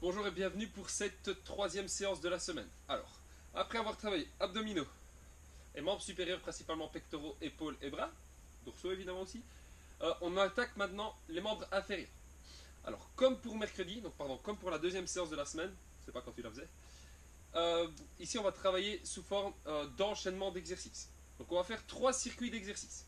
Bonjour et bienvenue pour cette troisième séance de la semaine. Alors, après avoir travaillé abdominaux et membres supérieurs, principalement pectoraux, épaules et bras, dorsaux évidemment aussi, on attaque maintenant les membres inférieurs. Alors, comme pour mercredi, comme pour la deuxième séance de la semaine, je ne sais pas quand tu la faisais, ici on va travailler sous forme d'enchaînement d'exercices. Donc on va faire 3 circuits d'exercices.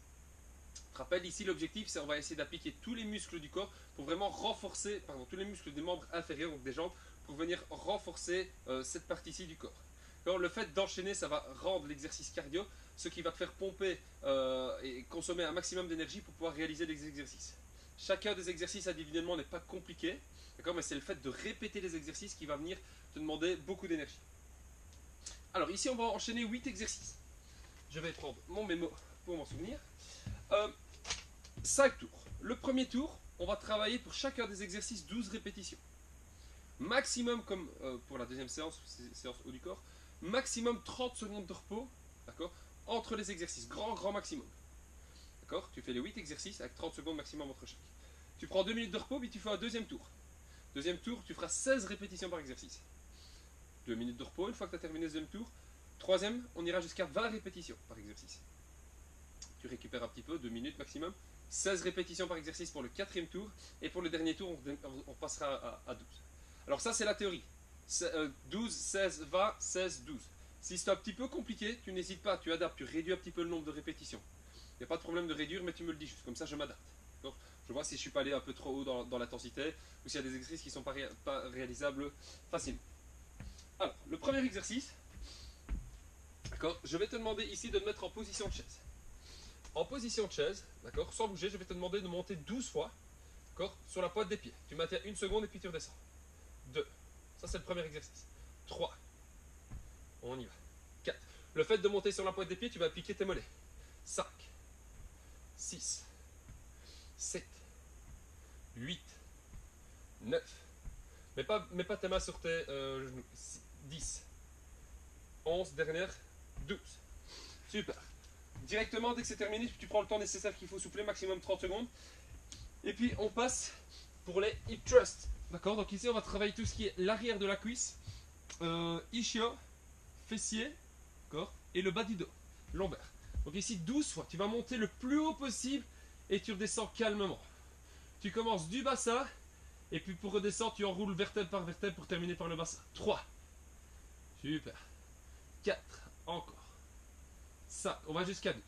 Je te rappelle ici l'objectif, c'est on va essayer d'appliquer tous les muscles du corps pour vraiment renforcer, tous les muscles des membres inférieurs, donc des jambes, pour venir renforcer cette partie-ci du corps. Alors, le fait d'enchaîner, ça va rendre l'exercice cardio, ce qui va te faire pomper et consommer un maximum d'énergie pour pouvoir réaliser les exercices. Chacun des exercices individuellement n'est pas compliqué, mais c'est le fait de répéter les exercices qui va venir te demander beaucoup d'énergie. Alors ici on va enchaîner 8 exercices. Je vais prendre mon mémo pour m'en souvenir. 5 tours. Le premier tour, on va travailler pour chacun des exercices 12 répétitions. Maximum, comme pour la deuxième séance haut du corps, maximum 30 secondes de repos, d'accord, entre les exercices. Grand maximum. D'accord. Tu fais les 8 exercices avec 30 secondes maximum entre chaque. Tu prends 2 minutes de repos, puis tu fais un deuxième tour. Deuxième tour, tu feras 16 répétitions par exercice. 2 minutes de repos, une fois que tu as terminé le deuxième tour. Troisième, on ira jusqu'à 20 répétitions par exercice. Tu récupères un petit peu, 2 minutes maximum. 16 répétitions par exercice pour le quatrième tour. Et pour le dernier tour, on passera à 12. Alors ça, c'est la théorie. 12, 16, 20, 16, 12. Si c'est un petit peu compliqué, tu n'hésites pas, tu adaptes, tu réduis un petit peu le nombre de répétitions. Il n'y a pas de problème de réduire, mais tu me le dis juste. Comme ça, je m'adapte. Je vois si je suis pas allé un peu trop haut dans l'intensité, ou s'il y a des exercices qui ne sont pas réalisables facilement. Alors, le premier exercice, d'accord, je vais te demander ici de te mettre en position de chaise. En position de chaise, d'accord, sans bouger, je vais te demander de monter 12 fois, d'accord, sur la pointe des pieds. Tu maintiens une seconde et puis tu redescends. 2, ça c'est le premier exercice. 3, on y va. 4, le fait de monter sur la pointe des pieds, tu vas appliquer tes mollets. 5, 6, 7, 8, 9, mets pas tes mains sur tes genoux. 10, 11, dernière, 12. Super. Directement, dès que c'est terminé, tu prends le temps nécessaire qu'il faut souffler, maximum 30 secondes. Et puis on passe pour les hip thrusts. D'accord. Donc ici, on va travailler tout ce qui est l'arrière de la cuisse, ischio, fessier, d'accord, et le bas du dos, lombaire. Donc ici, 12 fois. Tu vas monter le plus haut possible et tu redescends calmement. Tu commences du bassin et puis pour redescendre, tu enroules vertèbre par vertèbre pour terminer par le bassin. 3. Super. 4. Encore. 5. On va jusqu'à 12.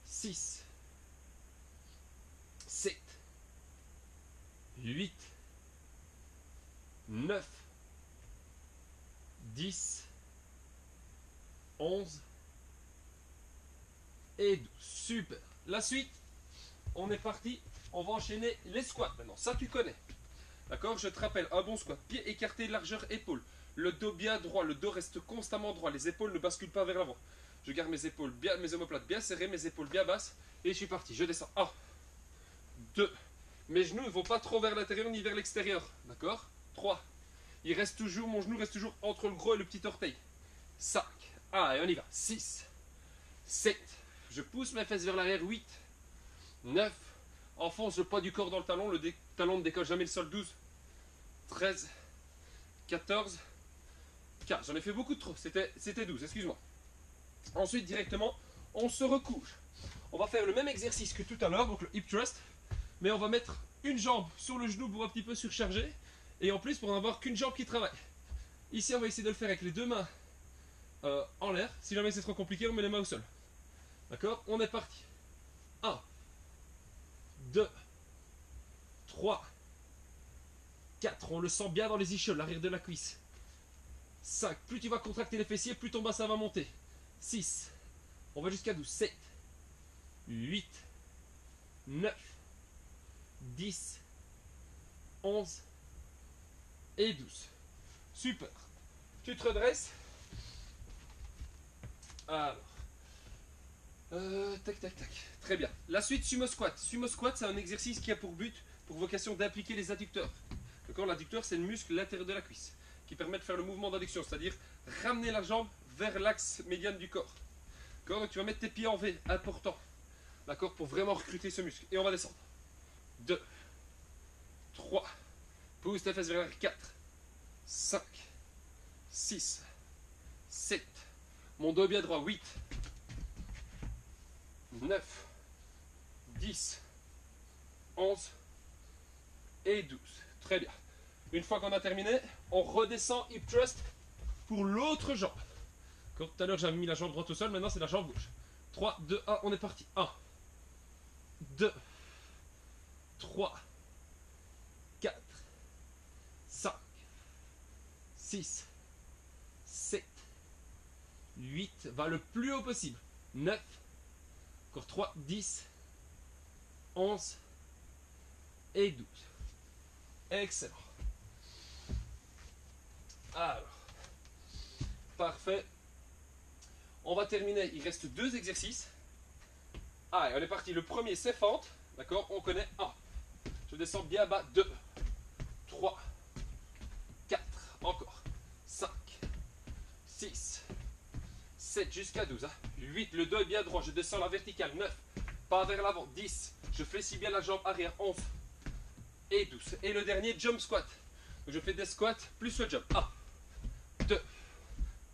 6. 7. 8. 9. 10. 11. Et 12. Super. La suite, on est parti. On va enchaîner les squats maintenant. Ça, tu connais. D'accord. Je te rappelle, un bon squat. Pied écarté, largeur épaule. Le dos bien droit. Le dos reste constamment droit. Les épaules ne basculent pas vers l'avant. Je garde mes épaules bien, mes omoplates bien serrées, mes épaules bien basses. Et je suis parti. Je descends. 1, 2. Mes genoux ne vont pas trop vers l'intérieur ni vers l'extérieur. D'accord. 3. Mon genou reste toujours entre le gros et le petit orteil. 5. Ah, et on y va. 6. 7. Je pousse mes fesses vers l'arrière. 8. 9. Enfonce le poids du corps dans le talon. Le talon ne décolle jamais le sol. 12. 13. 14. 15. J'en ai fait beaucoup de trop. C'était 12. Excuse-moi. Ensuite, directement, on se recouche. On va faire le même exercice que tout à l'heure, donc le hip thrust, mais on va mettre une jambe sur le genou pour un petit peu surcharger, et en plus pour n'avoir qu'une jambe qui travaille. Ici, on va essayer de le faire avec les deux mains en l'air. Si jamais c'est trop compliqué, on met les mains au sol. D'accord. On est parti. 1, 2, 3, 4. On le sent bien dans les ischios, l'arrière de la cuisse. 5. Plus tu vas contracter les fessiers, plus ton bassin va monter. 6. On va jusqu'à 12. 7. 8. 9. 10. 11. Et 12. Super. Tu te redresses. Alors. Tac. Très bien. La suite, sumo squat. Sumo squat, c'est un exercice qui a pour vocation d'impliquer les adducteurs. D'accord. L'adducteur, c'est le muscle l'intérieur de la cuisse qui permet de faire le mouvement d'adduction, c'est-à-dire ramener la jambe vers l'axe médian du corps. Donc tu vas mettre tes pieds en V, important. D'accord, pour vraiment recruter ce muscle. Et on va descendre. 2, 3, pousse tes fesses vers l'arrière. 4, 5, 6, 7. Mon dos bien droit. 8, 9, 10, 11 et 12. Très bien. Une fois qu'on a terminé, on redescend hip thrust pour l'autre jambe. Comme tout à l'heure, j'avais mis la jambe droite au sol, maintenant c'est la jambe gauche. 3, 2, 1, on est parti. 1, 2, 3, 4, 5, 6, 7, 8, va le plus haut possible. 9, encore 3, 10, 11 et 12. Excellent. Alors, parfait. On va terminer, il reste 2 exercices. Allez, on est parti. Le premier, c'est fente. D'accord, on connaît 1. Je descends bien bas. 2, 3, 4, encore. 5, 6, 7 jusqu'à 12. 8, le dos est bien droit. Je descends la verticale. 9, pas vers l'avant. 10, je fléchis bien la jambe arrière. 11 et 12. Et le dernier, jump squat. Donc je fais des squats plus le jump. 1, 2,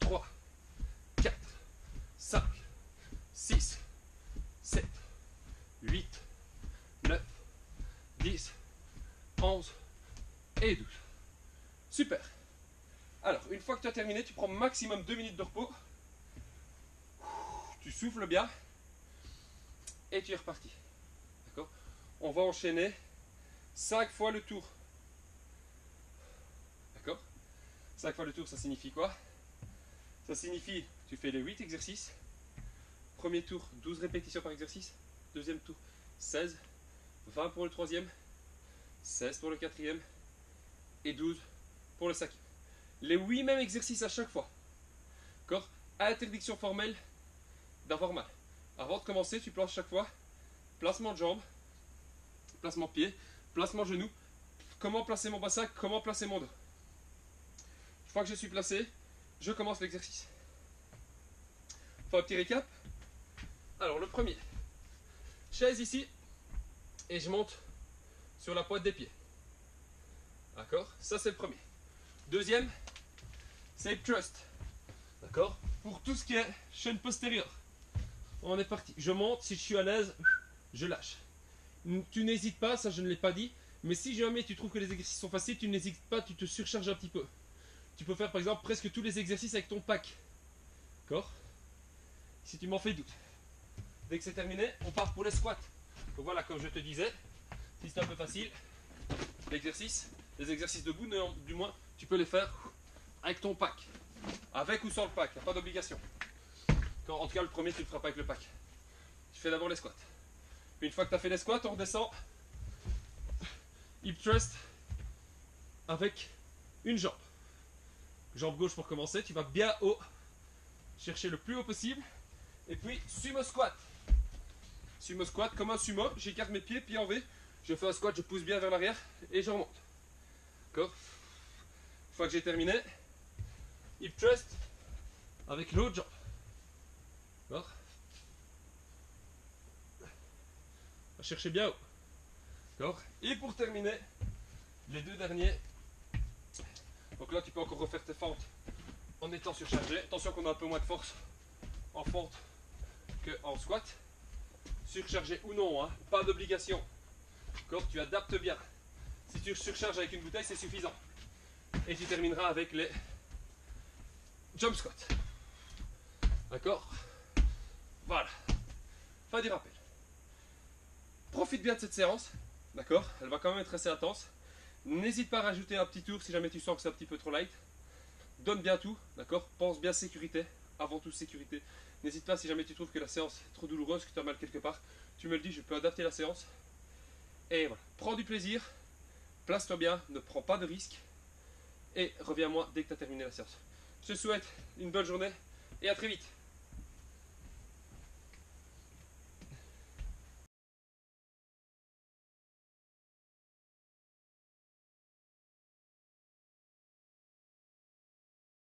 3, 4, 5, 6, 7, 8, 9, 10, 11 et 12. Super. Alors, une fois que tu as terminé, tu prends maximum 2 minutes de repos. Tu souffles bien. Et tu es reparti. D'accord? On va enchaîner 5 fois le tour. D'accord? 5 fois le tour, ça signifie quoi? Ça signifie, tu fais les 8 exercices. Premier tour, 12 répétitions par exercice. Deuxième tour, 16. 20 pour le troisième. 16 pour le quatrième. Et 12 pour le cinquième. Les 8 mêmes exercices à chaque fois. D'accord? Interdiction formelle d'avoir mal. Avant de commencer, tu planches chaque fois. Placement de jambe. Placement de pied. Placement de genou. Comment placer mon bassin. Comment placer mon dos. Une fois que je suis placé, je commence l'exercice. On fait un petit récap. Alors le premier, chaise ici, et je monte sur la pointe des pieds. D'accord? Ça c'est le premier. Deuxième, c'est hip thrust. D'accord? Pour tout ce qui est chaîne postérieure. On est parti. Je monte, si je suis à l'aise, je lâche. Tu n'hésites pas, ça je ne l'ai pas dit, mais si jamais tu trouves que les exercices sont faciles, tu n'hésites pas, tu te surcharges un petit peu. Tu peux faire par exemple presque tous les exercices avec ton pack. D'accord? Si tu m'en fais doute. Dès que c'est terminé, on part pour les squats. Donc voilà, comme je te disais, si c'est un peu facile, l'exercice, les exercices debout, du moins, tu peux les faire avec ton pack. Avec ou sans le pack, il n'y a pas d'obligation. En tout cas, le premier, tu ne le feras pas avec le pack. Tu fais d'abord les squats. Puis une fois que tu as fait les squats, on redescend. Hip thrust avec une jambe. Jambe gauche pour commencer, tu vas bien haut. Chercher le plus haut possible. Et puis, sumo squat. Sumo squat, comme un sumo, j'écarte mes pieds, pieds en V. Je fais un squat, je pousse bien vers l'arrière et je remonte. D'accord? Une fois que j'ai terminé, hip thrust avec l'autre jambe. D'accord? Cherchez bien haut. D'accord? Et pour terminer, les 2 derniers. Donc là, tu peux encore refaire tes fentes en étant surchargé. Attention qu'on a un peu moins de force en fente qu'en squat. Surchargé ou non, hein, pas d'obligation. D'accord? Tu adaptes bien. Si tu surcharges avec une bouteille, c'est suffisant. Et tu termineras avec les jump squats. D'accord? Voilà. Fin du rappel. Profite bien de cette séance. D'accord? Elle va quand même être assez intense. N'hésite pas à rajouter un petit tour si jamais tu sens que c'est un petit peu trop light. Donne bien tout. D'accord? Pense bien sécurité. Avant tout sécurité. N'hésite pas si jamais tu trouves que la séance est trop douloureuse, que tu as mal quelque part. Tu me le dis, je peux adapter la séance. Et voilà. Prends du plaisir. Place-toi bien. Ne prends pas de risques. Et reviens à moi dès que tu as terminé la séance. Je te souhaite une bonne journée et à très vite.